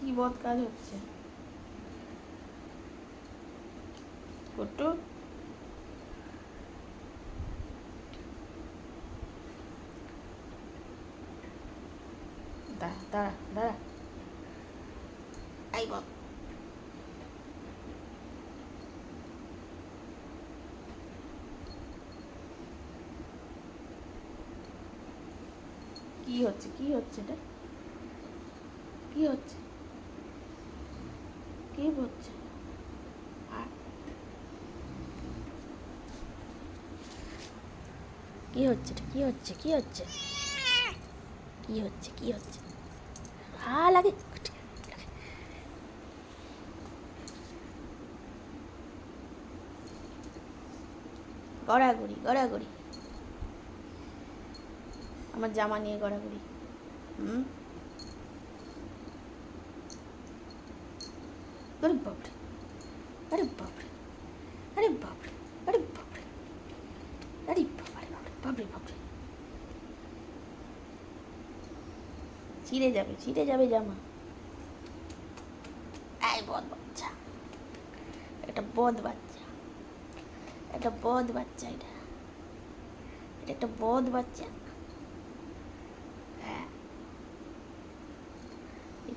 কি বদ কাজ হচ্ছে পট্টু? দাঁড়া দাঁড়া দাঁড়া, এই বল। কি হচ্ছে, কি হচ্ছে এটা? কি হচ্ছে, কি হচ্ছে? কি হচ্ছে এটা? কি হচ্ছে, কি হচ্ছে, কি হচ্ছে, কি হচ্ছে? লাগে গড়াগড়ি গড়াগড়ি, আমার জামা নিয়ে গড়াগড়ি। হুম, আরে বাপরে, আরে বাপরে, আরে বাপরে, আরে বাপরে, আরে বাপরে, বাপরে বাপরে, ছিঁড়ে যাবে, ছিঁড়ে যাবে জামা। এই বদ বাচ্চা, একটা বদ বাচ্চা, একটা বদ বাচ্চা, এটা এটা একটা বদ বাচ্চা। হ্যাঁ,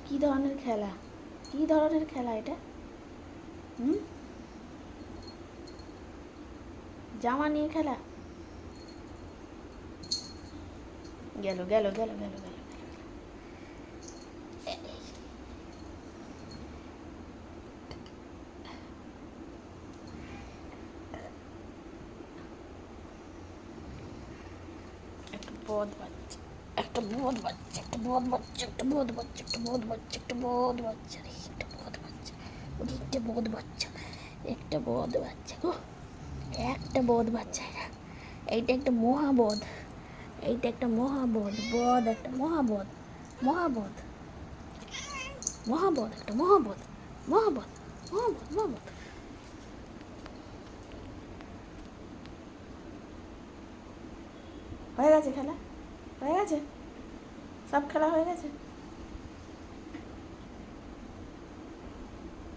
কি ধরনের খেলা, কি ধরনের খেলা এটা? হুম, জামা নিয়ে খেলা? গেল গেল গেল গেল গেল, একটা বদ বাচ্চা, একটা বদ বাচ্চা, একটা বদ বাচ্চা, একটা বদ বাচ্চা, একটা বদ বাচ্চা, একটা বদ বাচ্চা রে, একটা বদ বাচ্চা, ওরে একটা বদ বাচ্চা, একটা বদ বাচ্চা গো, একটা বদ বাচ্চা। এটা এইটা একটা মহাবদ, এইটা একটা মহাবদ, বদ একটা মহাবদ, মহাবদ, মহাবদ, একটা মহাবদ, মহাবদ, মহাবদ, মহাবদ। হয়ে গেছে খেলা, হয়ে গেছে, সব খেলা হয়ে গেছে।